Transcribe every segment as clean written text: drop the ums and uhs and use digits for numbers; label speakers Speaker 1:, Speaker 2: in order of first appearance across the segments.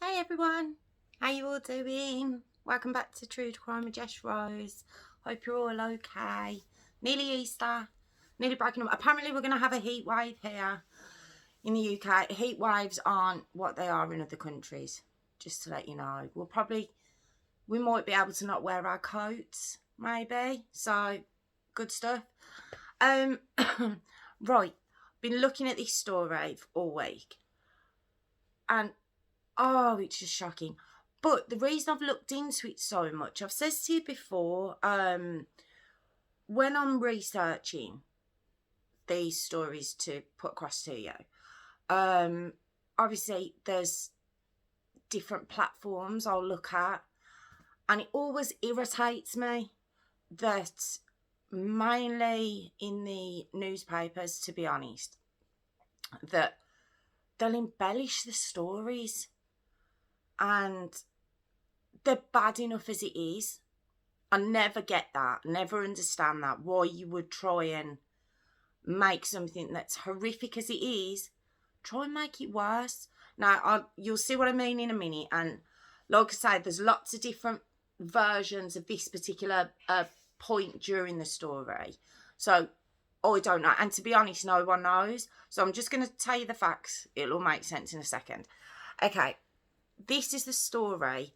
Speaker 1: Hey everyone, how you all doing? Welcome back to True Crime with Jess Rose. Hope you're all okay. Nearly Easter, nearly breaking up. Apparently we're going to have a heat wave here in the UK. Heat waves aren't what they are in other countries, just to let you know. We might be able to not wear our coats, maybe. So, good stuff. Right, been looking at this story all week. And oh, it's just shocking. But the reason I've looked into it so much, I've said to you before, when I'm researching these stories to put across to you, obviously there's different platforms I'll look at, and it always irritates me that mainly in the newspapers, to be honest, that they'll embellish the stories. And they're bad enough as it is. I never get that, never understand that, why you would try and make something that's horrific as it is, try and make it worse. Now, you'll see what I mean in a minute. And like I say, there's lots of different versions of this particular point during the story. So, I don't know. And to be honest, no one knows. So I'm just going to tell you the facts. It'll all make sense in a second. Okay. This is the story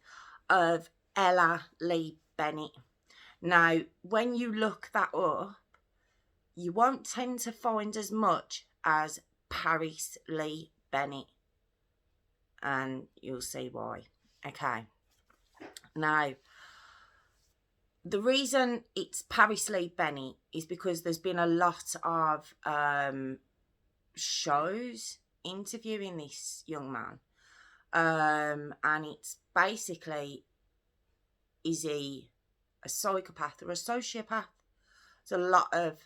Speaker 1: of Ella Lee Bennett. Now, when you look that up, you won't tend to find as much as Paris Lee Bennett. And you'll see why. Okay. Now, the reason it's Paris Lee Bennett is because there's been a lot of shows interviewing this young man. And it's basically, is he a psychopath or a sociopath? There's a lot of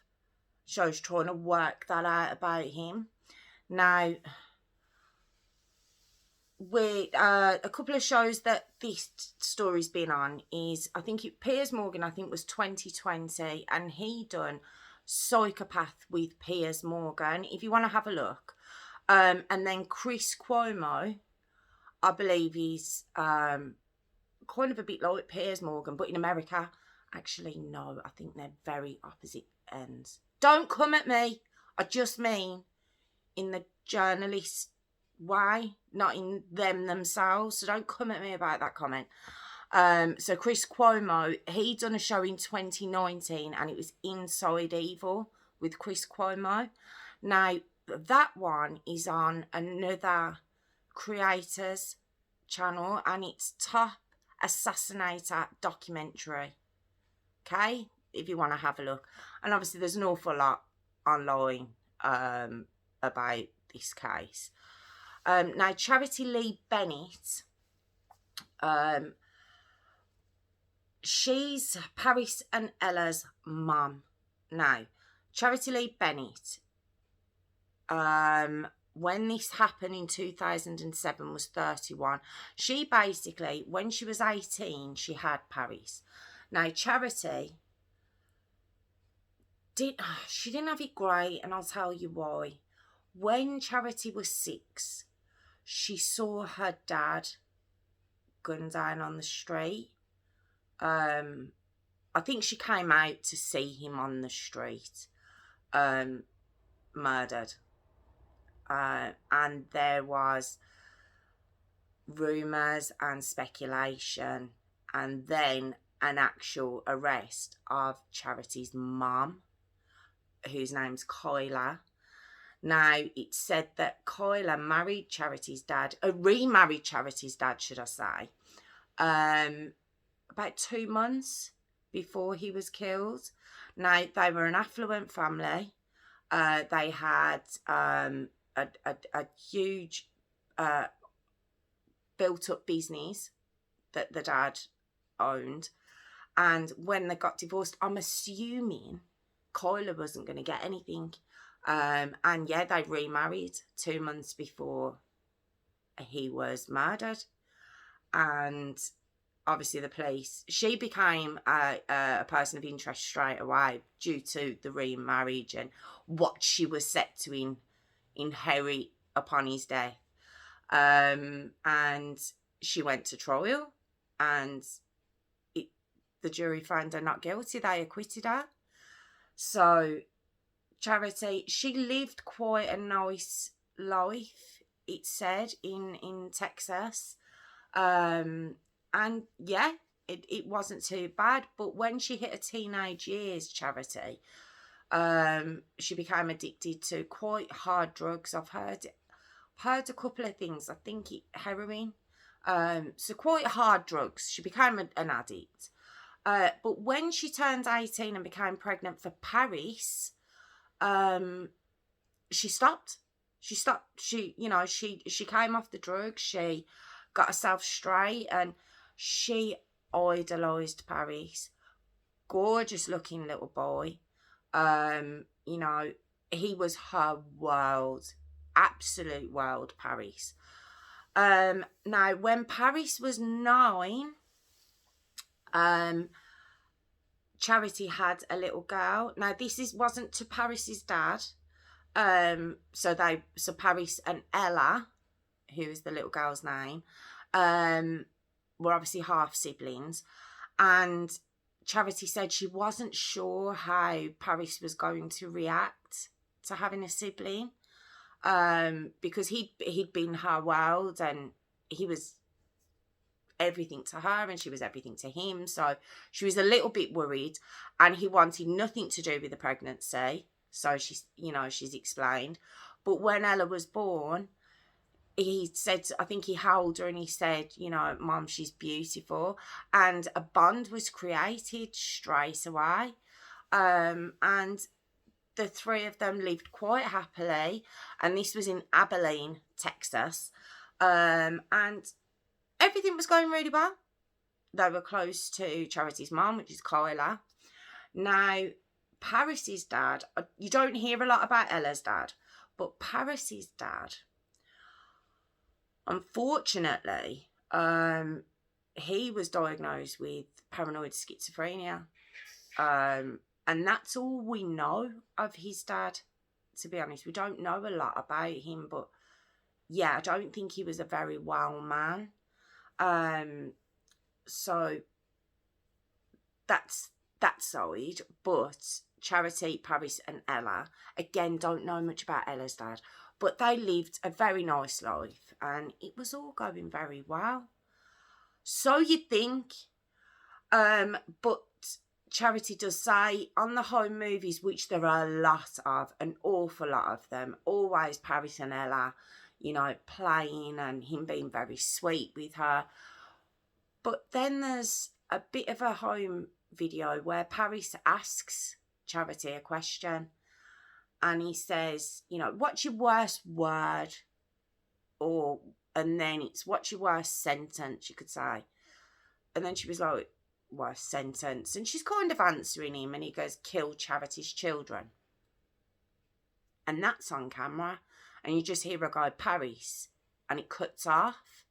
Speaker 1: shows trying to work that out about him. Now, with a couple of shows that this story's been on is, I think Piers Morgan, I think was 2020, and he done Psychopath with Piers Morgan, if you want to have a look. And then Chris Cuomo, I believe he's kind of a bit like Piers Morgan, but in America. Actually, no, I think they're very opposite ends. Don't come at me. I just mean in the journalist way, not in them themselves. So don't come at me about that comment. So Chris Cuomo, he done a show in 2019 and it was Inside Evil with Chris Cuomo. Now, that one is on another creators channel and it's Top Assassinator documentary. Okay, if you want to have a look. And obviously there's an awful lot online about this case. Now, Charity Lee Bennett, she's Paris and Ella's mum. Now, Charity Lee Bennett, when this happened in 2007, was 31. She basically, when she was 18, she had Paris. Now, Charity, she didn't have it great, and I'll tell you why. When Charity was 6, she saw her dad gunned down on the street. I think she came out to see him on the street, murdered. And there was rumours and speculation, and then an actual arrest of Charity's mum, whose name's Kyla. Now, it's said that Kyla married Charity's dad, remarried Charity's dad, should I say, about 2 months before he was killed. Now, they were an affluent family. They had a huge built-up business that the dad owned. And when they got divorced, I'm assuming Kyla wasn't going to get anything. And yeah, they remarried 2 months before he was murdered. And obviously the police, she became a person of interest straight away due to the remarriage and what she was set to inherit upon his death. And she went to trial, and the jury found her not guilty. They acquitted her. So Charity, she lived quite a nice life, it said, in Texas. And yeah, it wasn't too bad. But when she hit her teenage years, Charity, she became addicted to quite hard drugs. I've heard a couple of things. I think heroin. So quite hard drugs. She became an addict. But when she turned 18 and became pregnant for Paris, she stopped. She came off the drugs. She got herself straight, and she idolised Paris. Gorgeous looking little boy. He was her world. Absolute world, Paris. Now, when Paris was 9, Charity had a little girl. Now, wasn't to Paris's dad. So Paris and Ella, who is the little girl's name, were obviously half siblings. And Charity said she wasn't sure how Paris was going to react to having a sibling. Because he'd been her world, and he was everything to her and she was everything to him. So she was a little bit worried, and he wanted nothing to do with the pregnancy. So she's explained. But when Ella was born, he said, I think he held her and he said, Mom, she's beautiful. And a bond was created straight away. And the three of them lived quite happily, and this was in Abilene, Texas, and everything was going really well. They were close to Charity's mum, which is Kyla. Now, Paris's dad, you don't hear a lot about Ella's dad, but Paris's dad, unfortunately, he was diagnosed with paranoid schizophrenia. And that's all we know of his dad, to be honest. We don't know a lot about him, but yeah, I don't think he was a very well man. So that's that side. But Charity, Paris and Ella, again, don't know much about Ella's dad, but they lived a very nice life and it was all going very well. So you'd think, but Charity does say on the home movies, which there are a lot of, an awful lot of them, always Paris and Ella, playing and him being very sweet with her. But then there's a bit of a home video where Paris asks Charity a question, and he says, what's your worst word? And then it's, what's your worst sentence, you could say. And then she was like, worst sentence, and she's kind of answering him, and he goes, kill Charity's children. And that's on camera, and you just hear her go, Paris, and it cuts off.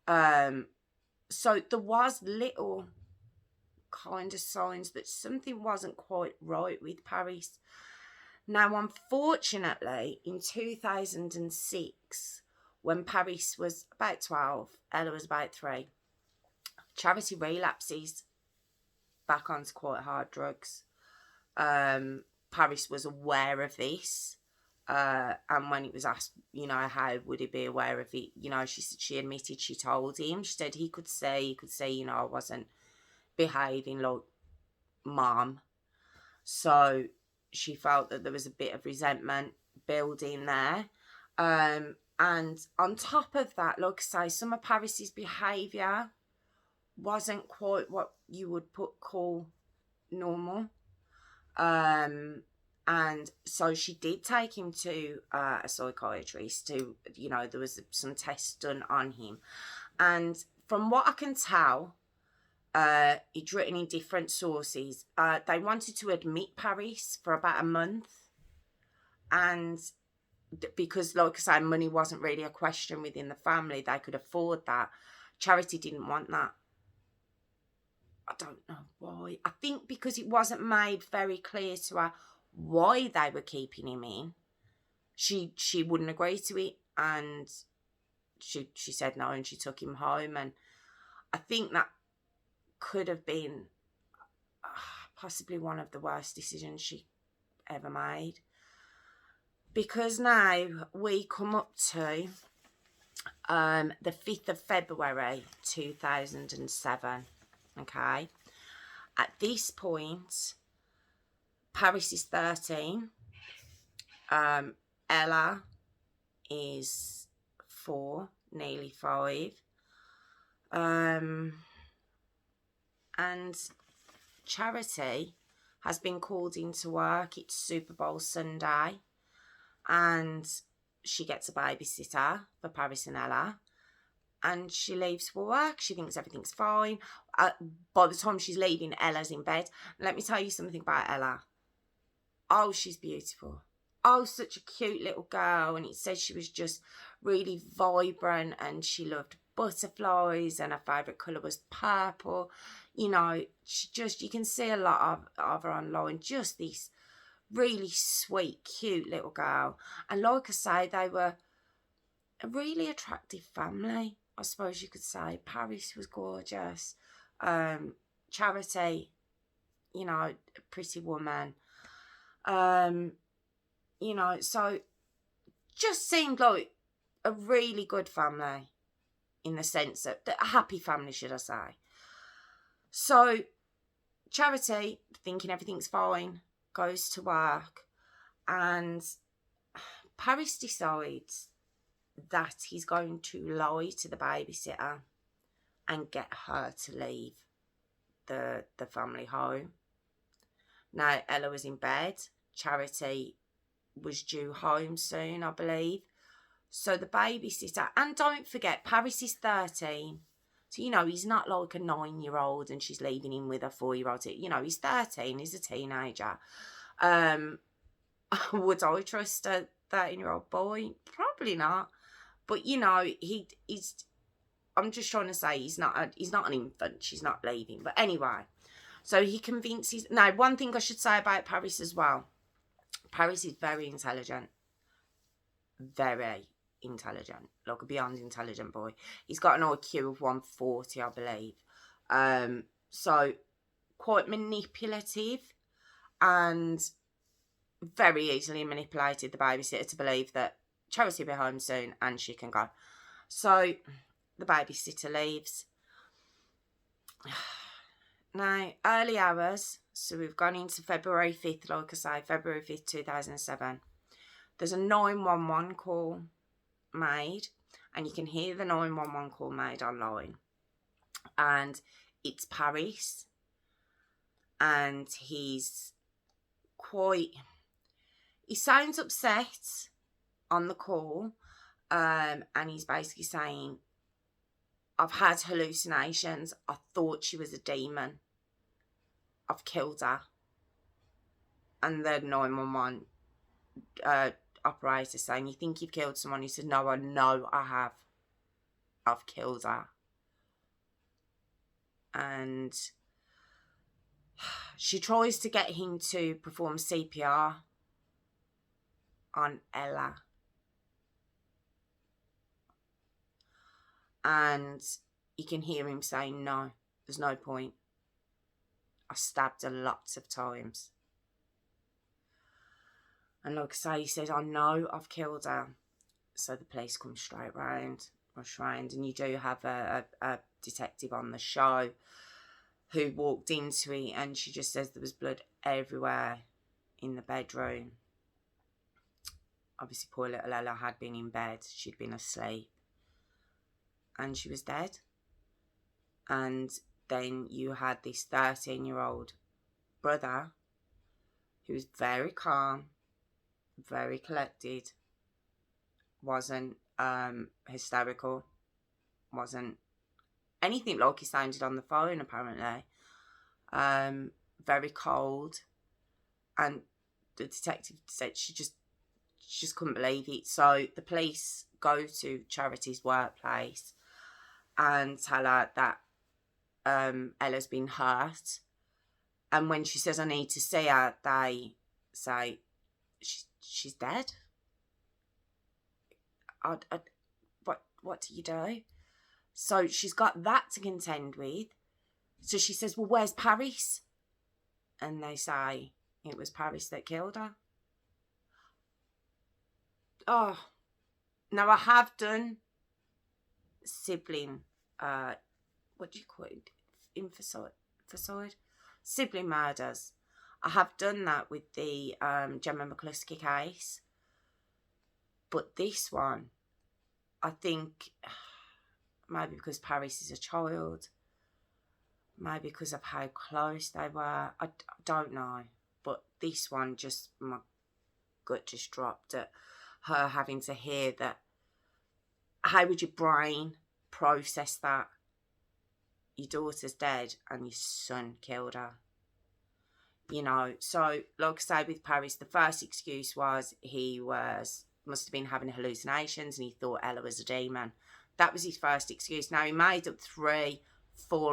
Speaker 1: So there was little kind of signs that something wasn't quite right with Paris. Now, unfortunately, in 2006, when Paris was about 12, Ella was about 3, Charity relapses back onto quite hard drugs. Paris was aware of this, and when it was asked, how would he be aware of it, she admitted she told him. She said he could see, I wasn't behaving like Mom. So she felt that there was a bit of resentment building there. And on top of that, like I say, some of Paris's behaviour wasn't quite what you would call normal. And so she did take him to a psychiatrist to, there was some tests done on him. And from what I can tell, it's written in different sources, they wanted to admit Paris for about a month. And because, like I say, money wasn't really a question within the family, they could afford that. Charity didn't want that. I don't know why. I think because it wasn't made very clear to her why they were keeping him in. She wouldn't agree to it, and she said no, and she took him home. And I think that could have been possibly one of the worst decisions she ever made. Because now we come up to the 5th of February 2007. Okay. At this point, Paris is 13. Ella is 4, nearly 5. And Charity has been called into work. It's Super Bowl Sunday. And she gets a babysitter for Paris and Ella. And she leaves for work. She thinks everything's fine. By the time she's leaving, Ella's in bed. Let me tell you something about Ella. Oh, she's beautiful. Oh, such a cute little girl. And it says she was just really vibrant, and she loved butterflies, and her favourite colour was purple. You know, you can see a lot of her online. Just this really sweet, cute little girl. And like I say, they were a really attractive family, I suppose you could say. Paris was gorgeous. Charity, you know, a pretty woman. You know, so just seemed like a really good family, in the sense that a happy family, should I say. So Charity, thinking everything's fine, goes to work, and Paris decides that he's going to lie to the babysitter and get her to leave the family home. Now, Ella was in bed. Charity was due home soon, I believe. So the babysitter, and don't forget, Paris is 13. So, you know, he's not like a 9-year-old and she's leaving him with a 4-year-old. You know, he's 13, he's a teenager. Would I trust a 13-year-old boy? Probably not. But, you know, he's, I'm just trying to say he's not an infant. She's not leaving. But anyway, so he convinces. Now, one thing I should say about Paris as well. Paris is very intelligent. Very intelligent. Like a beyond intelligent boy. He's got an IQ of 140, I believe. So quite manipulative, and very easily manipulated the babysitter to believe that Charity will be home soon and she can go. So the babysitter leaves. Now, early hours, so we've gone into February 5th, like I say, February 5th, 2007. There's a 911 call made, and you can hear the 911 call made online. And it's Paris, and he sounds upset on the call, and he's basically saying, I've had hallucinations. I thought she was a demon. I've killed her. And the 911 operator saying, you think you've killed someone? He said, no, I know I have. I've killed her. And she tries to get him to perform CPR on Ella. And you can hear him saying, no, there's no point. I stabbed her lots of times. And like I say, he says, I know I've killed her. So the police come straight round, rush round, and you do have a detective on the show who walked into it, and she just says there was blood everywhere in the bedroom. Obviously, poor little Ella had been in bed. She'd been asleep. And she was dead. And then you had this 13-year-old brother who was very calm, very collected, wasn't hysterical, wasn't anything like he sounded on the phone, apparently. Very cold. And the detective said she just couldn't believe it. So the police go to Charity's workplace and tell her that Ella's been hurt. And when she says, I need to see her, they say, she's dead. what do you do? So she's got that to contend with. So she says, well, where's Paris? And they say it was Paris that killed her. Oh, now I have done sibling, what do you call it? Infanticide? Sibling murders. I have done that with the Gemma McCluskey case. But this one, I think, maybe because Paris is a child, maybe because of how close they were, I don't know. But this one, just my gut just dropped at her having to hear that. How would your brain process that? Your daughter's dead and your son killed her. You know, so like I say with Paris, the first excuse was he must have been having hallucinations and he thought Ella was a demon. That was his first excuse. Now, he made up 3-4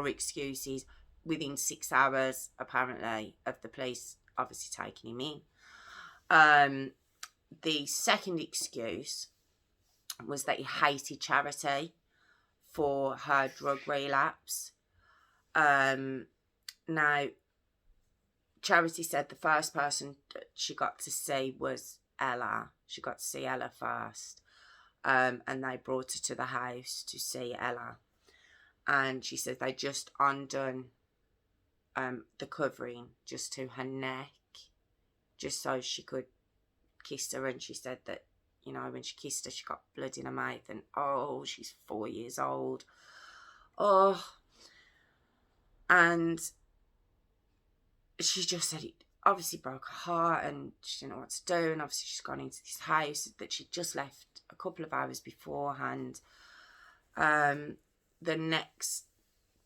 Speaker 1: excuses within 6 hours, apparently, of the police obviously taking him in. The second excuse was that he hated Charity for her drug relapse. Now, Charity said the first person that she got to see was Ella. She got to see Ella first. And they brought her to the house to see Ella. And she said they just undone the covering just to her neck, just so she could kiss her. And she said that, you know, when she kissed her, she got blood in her mouth. And, oh, she's 4 years old. Oh. And she just said it obviously broke her heart and she didn't know what to do. And obviously she's gone into this house that she'd just left a couple of hours beforehand. The next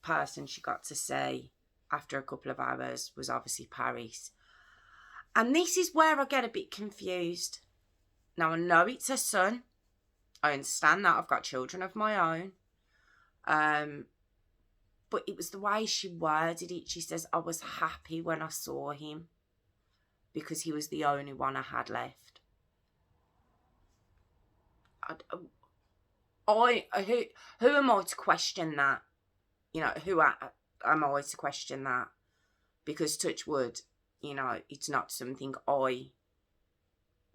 Speaker 1: person she got to see after a couple of hours was obviously Paris. And this is where I get a bit confused. Now, I know it's her son. I understand that. I've got children of my own. But it was the way she worded it. She says, I was happy when I saw him because he was the only one I had left. Who am I to question that? You know, who am I to question that? Because touch wood, you know, it's not something I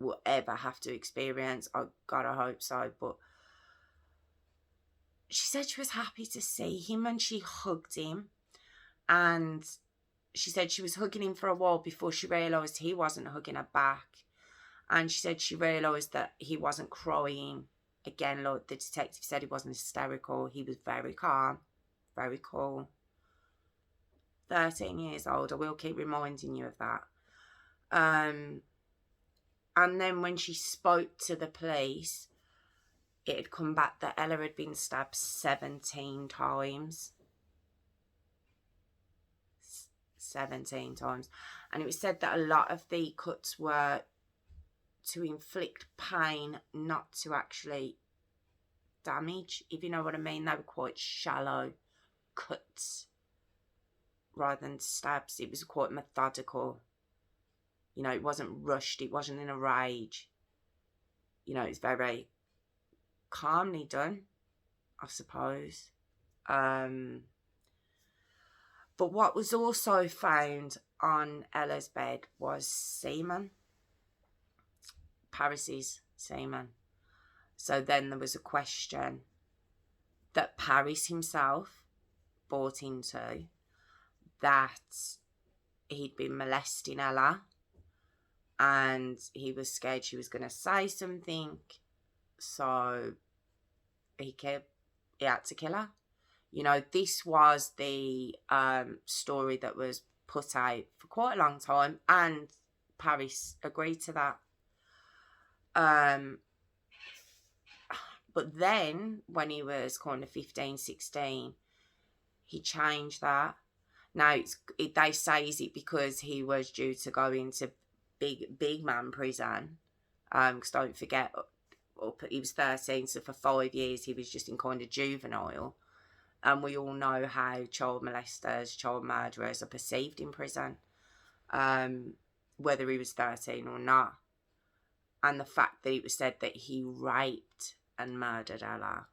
Speaker 1: will ever have to experience. I gotta hope so. But she said she was happy to see him and she hugged him. And she said she was hugging him for a while before she realised he wasn't hugging her back. And she said she realised that he wasn't crying. Again, like the detective said, he wasn't hysterical. He was very calm, very cool. 13 years old. I will keep reminding you of that. And then when she spoke to the police, it had come back that Ella had been stabbed 17 times. 17 times. And it was said that a lot of the cuts were to inflict pain, not to actually damage, if you know what I mean. They were quite shallow cuts rather than stabs. It was quite methodical. You know, it wasn't rushed. It wasn't in a rage. You know, it's very calmly done, I suppose. But what was also found on Ella's bed was semen. Paris's semen. So then there was a question that Paris himself bought into, that he'd been molesting Ella and he was scared she was going to say something, so he had to kill her. You know, this was the story that was put out for quite a long time, and Paris agreed to that. But then, when he was kind of 15, 16, he changed that. Now, they say, is it because he was due to go into big man prison? Because don't forget, he was 13, so for 5 years he was just in kind of juvenile. And we all know how child molesters, child murderers are perceived in prison, whether he was 13 or not. And the fact that it was said that he raped and murdered Ella.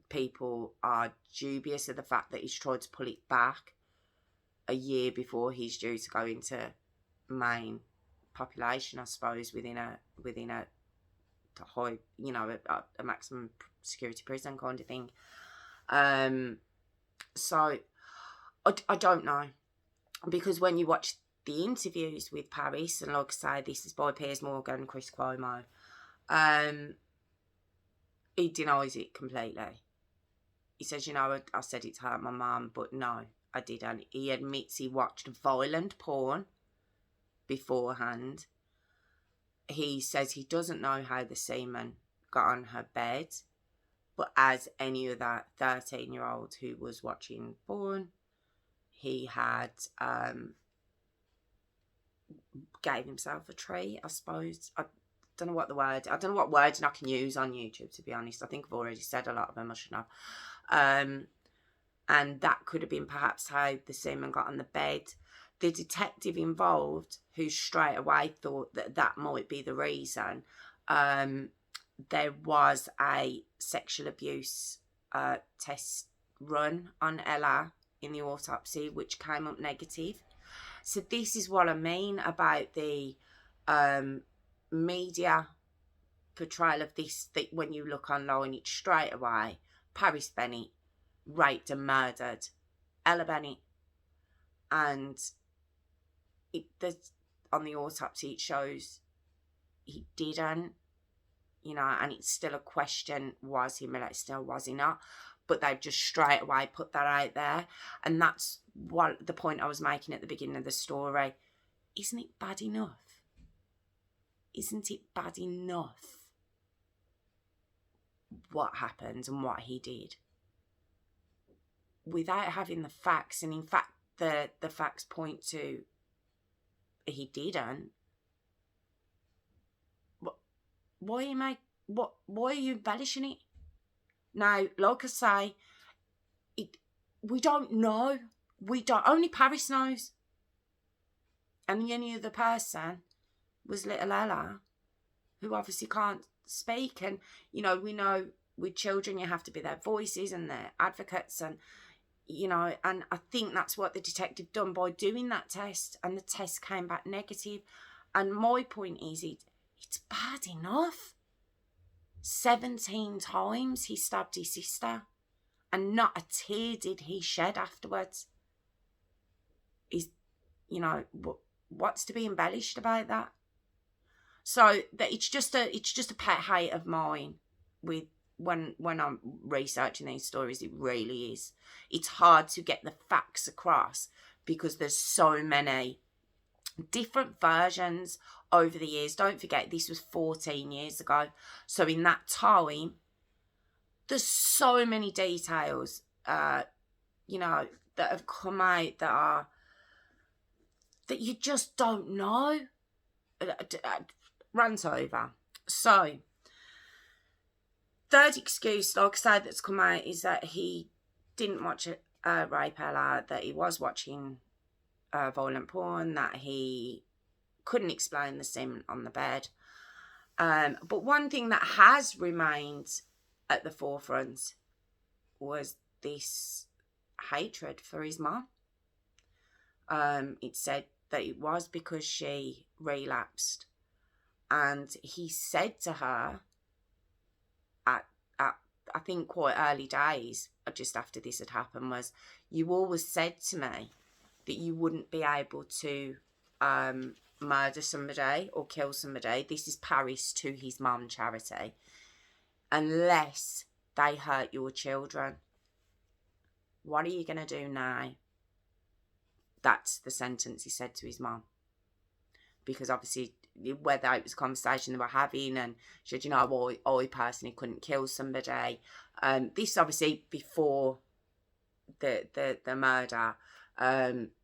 Speaker 1: people are dubious of the fact that he's tried to pull it back a year before he's due to go into main population, I suppose, within a high, you know, a maximum security prison kind of thing. So I don't know, because when you watch the interviews with Paris, and like I say, this is by Piers Morgan and Chris Cuomo, he denies it completely. He says, you know, I said it to hurt my mum, but no, I didn't. He admits he watched violent porn beforehand. He says he doesn't know how the semen got on her bed, but as any other 13-year-old who was watching porn, he had gave himself a treat, I suppose. I don't know what words I can use on YouTube, to be honest. I think I've already said a lot of them, I should have. And that could have been perhaps how the semen got on the bed. The detective involved, who straight away thought that that might be the reason, there was a sexual abuse test run on Ella in the autopsy, which came up negative. So this is what I mean about the media portrayal of this, that when you look online, it's straight away Paris Bennett raped and murdered Ella Bennett, and on the autopsy it shows he didn't, you know, and it's still a question, was he molested or was he not? But they've just straight away put that out there, and that's what the point I was making at the beginning of the story. Isn't it bad enough? Isn't it bad enough what happened and what he did, without having the facts? And in fact, the facts point to he didn't. Why are you embellishing it? Now, like I say, we don't know. Only Paris knows. And the only other person was little Ella, who obviously can't speak. And, you know, we know with children you have to be their voices and their advocates, and, you know, and I think that's what the detective done by doing that test, and the test came back negative. And my point is, it's bad enough. 17 times he stabbed his sister, and not a tear did he shed afterwards. You know, what's to be embellished about that? So that it's just a pet hate of mine with when I'm researching these stories. It really is. It's hard to get the facts across because there's so many different versions over the years. Don't forget, this was 14 years ago. So in that time, there's so many details, you know, that have come out that you just don't know. Rant over. So, third excuse, like I said, that's come out is that he didn't watch rape Ella, that he was watching violent porn, that he couldn't explain the semen on the bed. But one thing that has remained at the forefront was this hatred for his mum. It said that it was because she relapsed, and he said to her at I think quite early days, just after this had happened, was, you always said to me that you wouldn't be able to murder somebody or kill somebody. This is Paris to his mum, Charity, unless they hurt your children. What are you going to do now? That's the sentence he said to his mum. Because obviously, whether it was a conversation they were having, and she said, you know, I personally couldn't kill somebody. This obviously before the murder.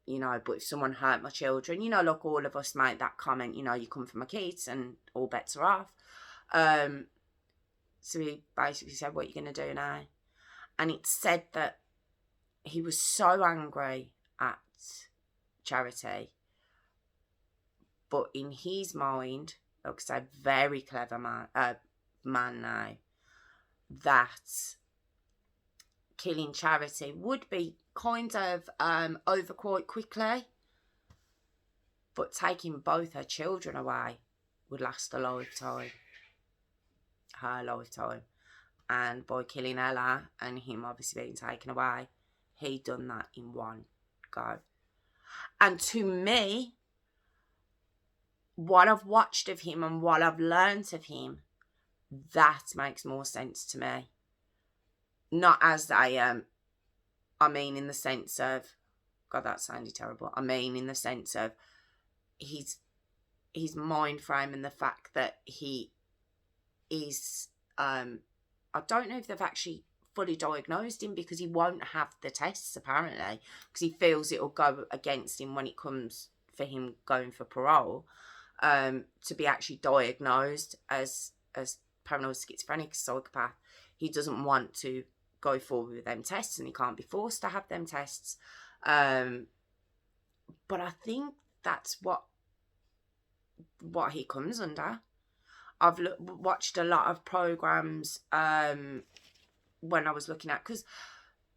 Speaker 1: You know, but if someone hurt my children, you know, look, all of us make that comment, you know, you come for my kids and all bets are off. So he basically said, what are you going to do now? And it said that he was so angry at Charity, but in his mind, like I said, very clever man now, that killing Charity would be kind of over quite quickly. But taking both her children away would last a lifetime. Her lifetime. And by killing Ella and him obviously being taken away, he'd done that in one go. And to me, what I've watched of him and what I've learnt of him, that makes more sense to me. Not as I mean in the sense of, God, that sounded terrible. I mean in the sense of his mind frame and the fact that he is, I don't know if they've actually fully diagnosed him, because he won't have the tests apparently, because he feels it'll go against him when it comes for him going for parole, to be actually diagnosed as paranoid schizophrenic, psychopath. He doesn't want to go forward with them tests, and he can't be forced to have them tests. But I think that's what he comes under. I've watched a lot of programs when I was looking at, because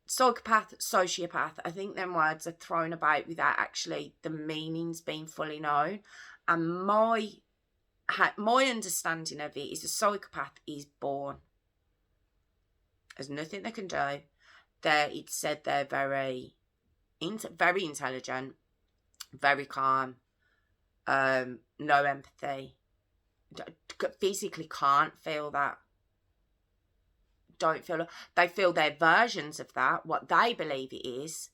Speaker 1: psychopath, sociopath, I think them words are thrown about without actually the meanings being fully known. And my understanding of it is a psychopath is born. There's nothing they can do. It's said they're very intelligent, very calm, no empathy, physically can't feel that. Don't feel it. They feel their versions of that, what they believe it is,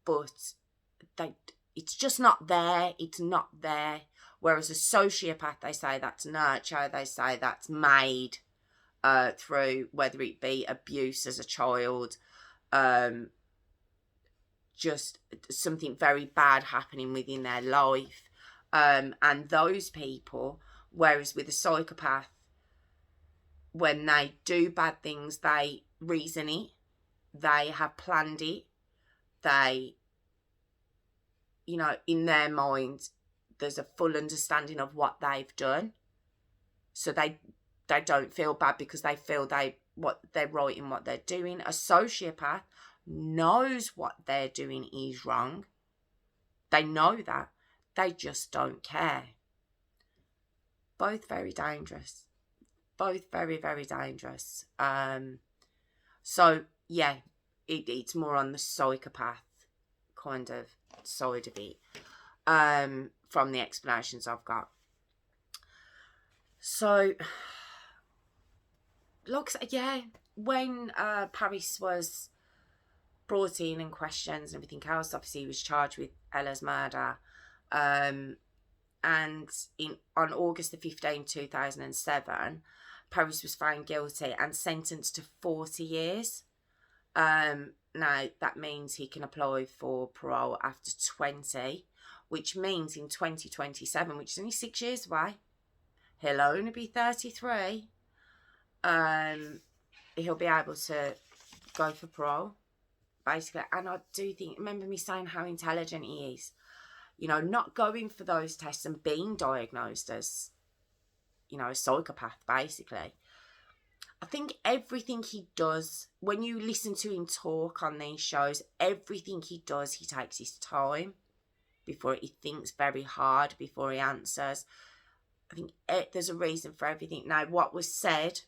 Speaker 1: but it's just not there. It's not there. Whereas a sociopath, they say that's nurture. They say that's made through, whether it be abuse as a child, just something very bad happening within their life. And those people, whereas with a psychopath, when they do bad things, they reason it, they have planned it, they, in their mind, there's a full understanding of what they've done. So they don't feel bad because they feel what they're right in what they're doing. A sociopath knows what they're doing is wrong. They know that. They just don't care. Both very dangerous. Both very, very dangerous. So, yeah, it's more on the psychopath kind of side of it, from the explanations I've got. So, when Paris was brought in and questions and everything else, obviously he was charged with Ella's murder. And on August the 15th, 2007, Paris was found guilty and sentenced to 40 years. Now, that means he can apply for parole after 20, which means in 2027, which is only 6 years away, he'll only be 33. He'll be able to go for parole, basically. And I do think, remember me saying how intelligent he is? Not going for those tests and being diagnosed as, a psychopath, basically. I think everything he does, when you listen to him talk on these shows, everything he does, he takes his time before he thinks very hard, before he answers. I think there's a reason for everything. Now, what was said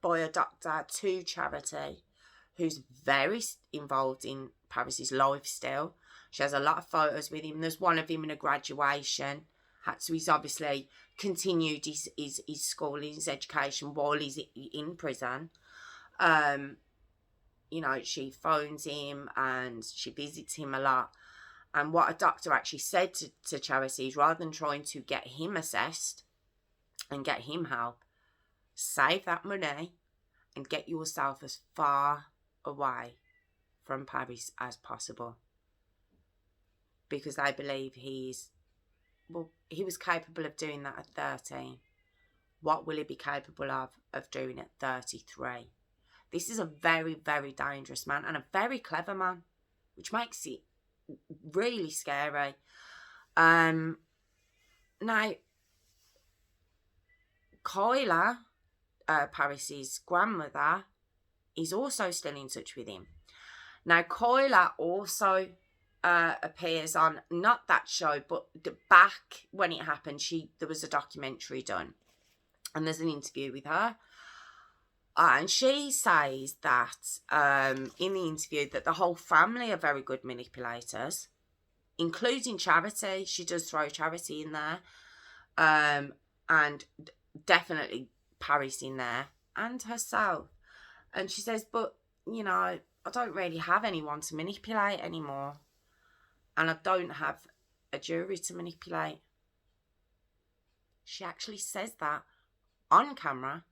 Speaker 1: by a doctor to Charity, who's very involved in Paris's life still. She has a lot of photos with him. There's one of him in a graduation. So he's obviously continued his school, his education while he's in prison. She phones him and she visits him a lot. And what a doctor actually said to Charity is, rather than trying to get him assessed and get him help, save that money and get yourself as far away from Paris as possible. Because they believe he was capable of doing that at 13. What will he be capable of doing at 33? This is a very, very dangerous man and a very clever man, which makes it really scary. Now, Kyla, Paris's grandmother, is also still in touch with him. Now, Kyla also appears on, not that show, but back when it happened, there was a documentary done, and there's an interview with her. And she says that in the interview that the whole family are very good manipulators, including Charity. She does throw Charity in there. And definitely Paris in there, and herself. And she says, but, you know, I don't really have anyone to manipulate anymore. And I don't have a jury to manipulate. She actually says that on camera.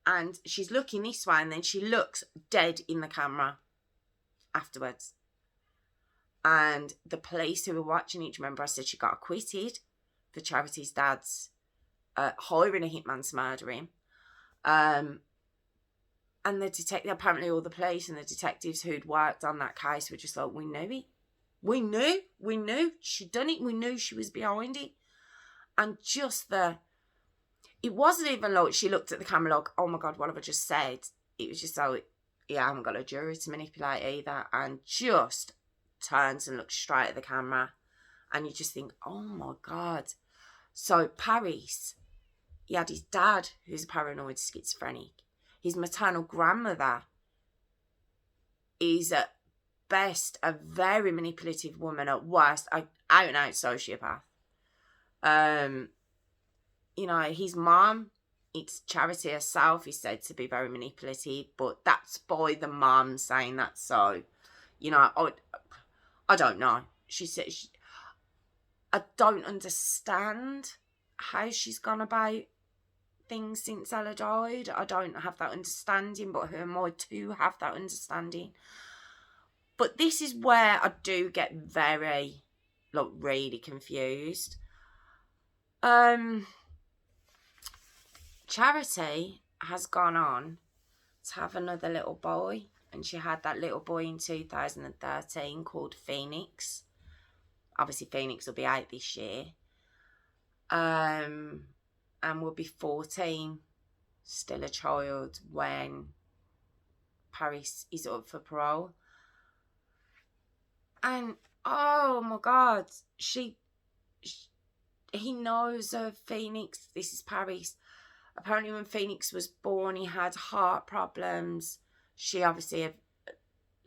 Speaker 1: And she's looking this way, and then she looks dead in the camera afterwards. And the police who were watching it, remember I said she got acquitted for Charity's dad's hiring a hitman to murder him. And the detective, apparently all the police and the detectives who'd worked on that case were just like, we knew it. We knew she'd done it. We knew she was behind it. And just it wasn't even like she looked at the camera like, oh my God, what have I just said? It was just like, yeah, I haven't got a jury to manipulate either. And just turns and looks straight at the camera. And you just think, oh my God. So Paris, he had his dad, who's a paranoid schizophrenic. His maternal grandmother is at best a very manipulative woman, at worst out and out sociopath. You know, his mom, it's Charity herself, is said to be very manipulative, but that's by the mom saying that. So, you know, I don't know. She said, I don't understand how she's gone about things since Ella died. I don't have that understanding, but who am I to have that understanding? But this is where I do get very, like, really confused. Charity has gone on to have another little boy, and she had that little boy in 2013 called Phoenix. Obviously, Phoenix will be out this year. And will be 14, still a child, when Paris is up for parole. And, oh my God, he knows of Phoenix. This is Paris. Apparently when Phoenix was born, he had heart problems. She obviously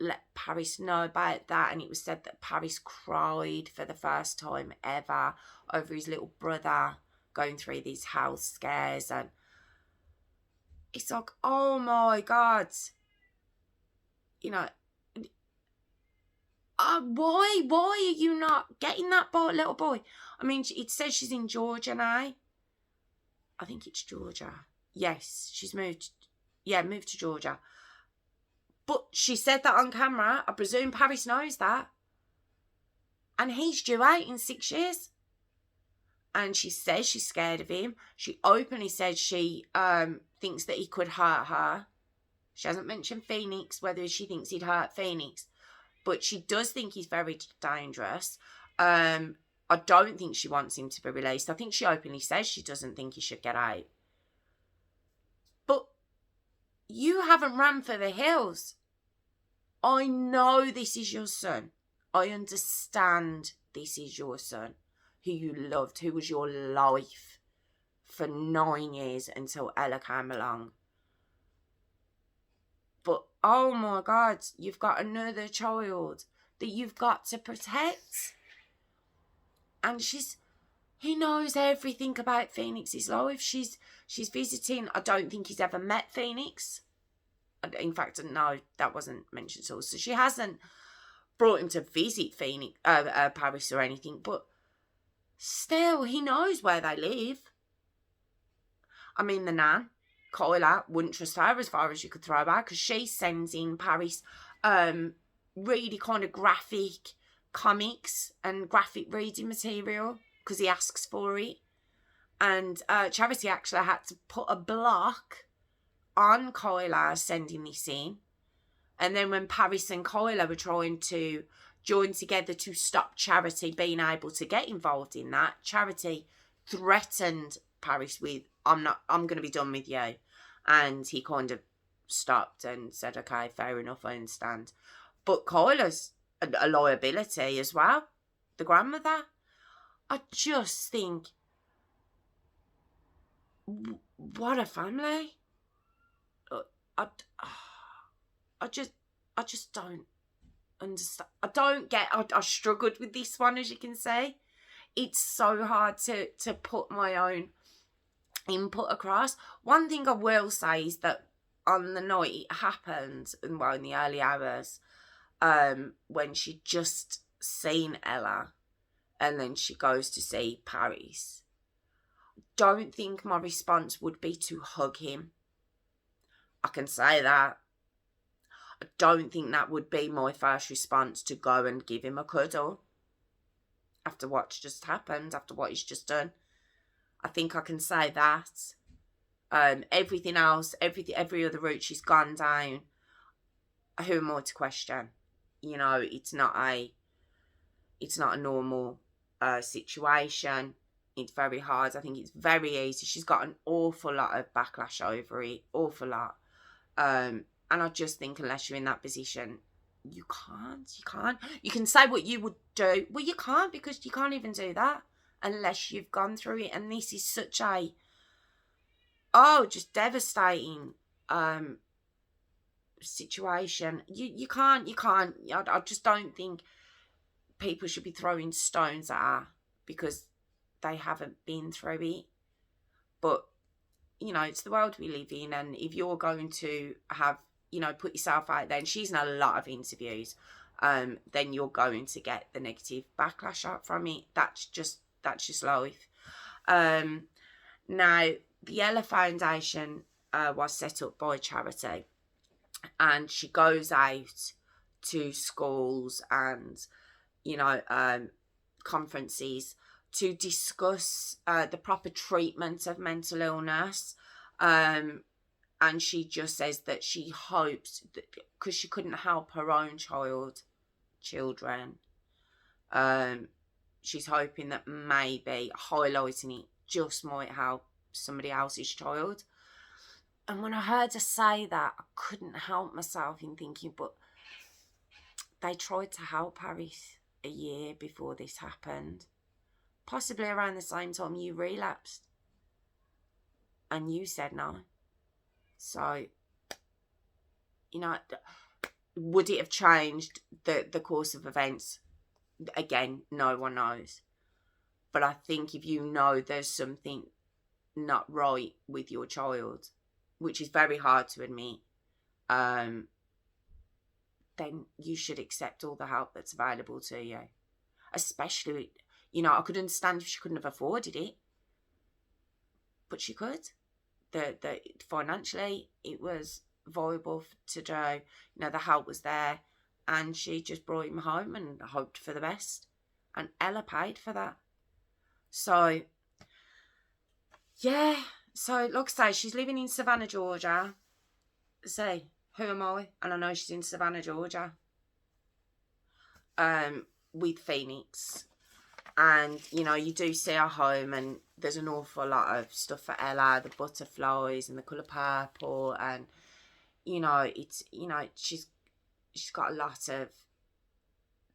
Speaker 1: let Paris know about that, and it was said that Paris cried for the first time ever over his little brother going through these health scares. And it's like, oh my God, you know, why are you not getting that little boy? I mean, it says she's in Georgia now. I think it's Georgia. Yes, she's moved to Georgia. But she said that on camera. I presume Paris knows that. And he's due out in 6 years. And she says she's scared of him. She openly said she thinks that he could hurt her. She hasn't mentioned Phoenix, whether she thinks he'd hurt Phoenix. But she does think he's very dangerous. I don't think she wants him to be released. I think she openly says she doesn't think he should get out. But you haven't ran for the hills. I know this is your son. I understand this is your son, who you loved, who was your life for 9 years until Ella came along. But, oh my God, you've got another child that you've got to protect. And he knows everything about Phoenix's life. She's visiting. I don't think he's ever met Phoenix. In fact, no, that wasn't mentioned at all. So she hasn't brought him to visit Paris or anything. But still, he knows where they live. I mean, the nan, Kyla, wouldn't trust her as far as you could throw her, because she sends in Paris really kind of graphic comics and graphic reading material because he asks for it. And Charity actually had to put a block on Kyla sending this in. And then when Paris and Kyla were trying to join together to stop Charity being able to get involved in that, Charity threatened Paris with, I'm going to be done with you. And he kind of stopped and said, okay, fair enough, I understand. But Kyla's a liability as well. The grandmother. I just think, what a family. I just don't understand. I don't get. I struggled with this one, as you can see. It's so hard to put my own input across. One thing I will say is that on the night it happened, and well, in the early hours, when she'd just seen Ella, and then she goes to see Paris, don't think my response would be to hug him. I can say that. I don't think that would be my first response, to go and give him a cuddle after what's just happened, after what he's just done. I think I can say that. Everything else, every other route she's gone down, who am I to question? You know, it's not a normal situation. It's very hard. I think it's very easy. She's got an awful lot of backlash over it, awful lot. And I just think unless you're in that position, you can't. You can say what you would do. Well, you can't, because you can't even do that unless you've gone through it. And this is such a, just devastating situation. You can't. I just don't think people should be throwing stones at her because they haven't been through it. But, you know, it's the world we live in, and if you're going to have, you know, put yourself out there, and she's in a lot of interviews, then you're going to get the negative backlash out from it. That's just life. Now, the Ella Foundation was set up by charity, and she goes out to schools and, you know, conferences to discuss the proper treatment of mental illness. And she just says that she hopes, because she couldn't help her own children, she's hoping that maybe highlighting it just might help somebody else's child. And when I heard her say that, I couldn't help myself in thinking, but they tried to help Paris a year before this happened. Possibly around the same time you relapsed. And you said no. So, you know, would it have changed the course of events? Again, no one knows. But I think if you know there's something not right with your child, which is very hard to admit, then you should accept all the help that's available to you. Especially, you know, I could understand if she couldn't have afforded it, but she could. The financially, it was viable to do. You know, the help was there, and she just brought him home and hoped for the best. And Ella paid for that. So, yeah. So, like I say, she's living in Savannah, Georgia. Say, who am I? And I know she's in Savannah, Georgia. With Phoenix. And, you know, you do see her home, and there's an awful lot of stuff for Ella, the butterflies and the colour purple, and, you know, it's, you know, she's got a lot of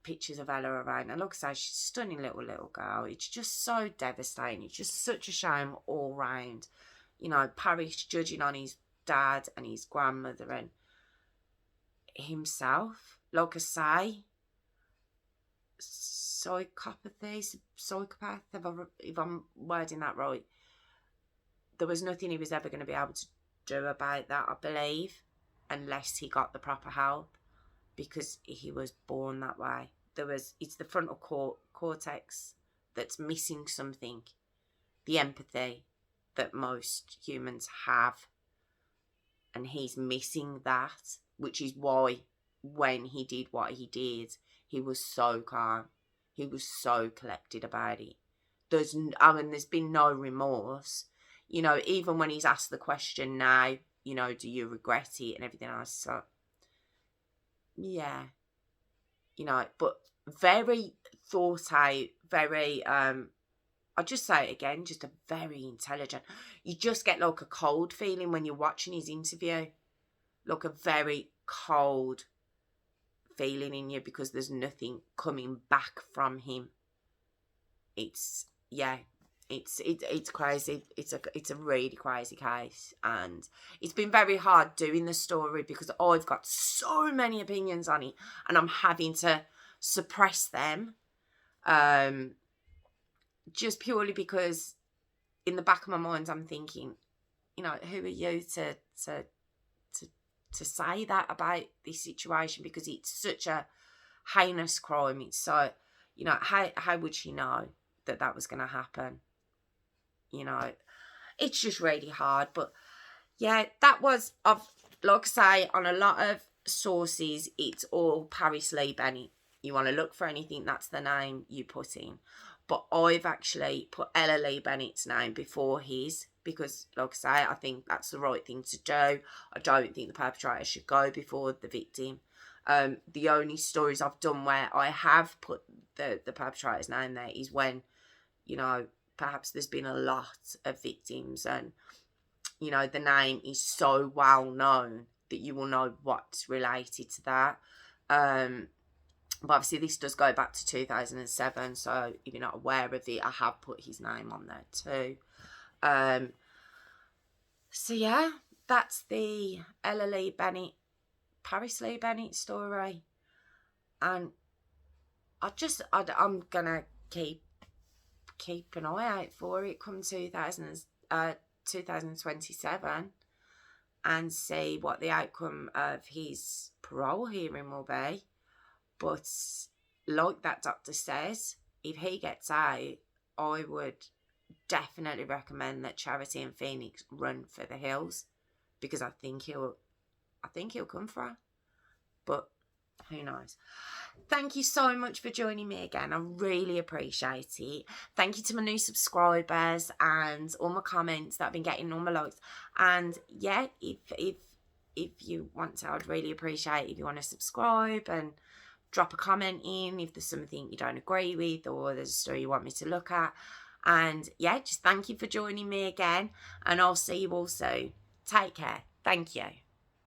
Speaker 1: pictures of Ella around. And like I say, she's a stunning little girl. It's just so devastating. It's just such a shame all round. You know, Paris judging on his dad and his grandmother and himself. Like I say, psychopath, if I'm wording that right. There was nothing he was ever going to be able to do about that, I believe, unless he got the proper help, because he was born that way. It's the frontal cortex that's missing something, the empathy that most humans have, and he's missing that, which is why when he did what he did, he was so calm. He was so collected about it. There's been no remorse. You know, even when he's asked the question now, you know, do you regret it and everything else, so, yeah. You know, but very thought out, very, I'll just say it again, just a very intelligent. You just get like a cold feeling when you're watching his interview. like a very cold feeling in you because there's nothing coming back from him. It's crazy. It's a really crazy case, and it's been very hard doing the story because I've got so many opinions on it, and I'm having to suppress them, just purely because in the back of my mind I'm thinking, you know, who are you to say that about this situation, because it's such a heinous crime. It's so, you know, how would she know that was going to happen? You know, it's just really hard. But yeah, that was, like I say, on a lot of sources, it's all Paris Lee Bennett. You want to look for anything, that's the name you put in. But I've actually put Ella Lee Bennett's name before his, because, like I say, I think that's the right thing to do. I don't think the perpetrator should go before the victim. The only stories I've done where I have put the perpetrator's name there is when, you know, perhaps there's been a lot of victims and, you know, the name is so well known that you will know what's related to that. But obviously this does go back to 2007, so if you're not aware of it, I have put his name on there too. So yeah, that's the Ella Lee Bennett, Paris Lee Bennett story. And I'm gonna keep an eye out for it come 2027 and see what the outcome of his parole hearing will be. But like that doctor says, if he gets out, I would definitely recommend that Charity and Phoenix run for the hills, because I think he'll come for her. But who knows? Thank you so much for joining me again. I really appreciate it. Thank you to my new subscribers and all my comments that I've been getting, all my likes. And yeah, if you want to, I'd really appreciate if you want to subscribe and drop a comment in if there's something you don't agree with or there's a story you want me to look at. And yeah, just thank you for joining me again, and I'll see you all soon. Take care. Thank you.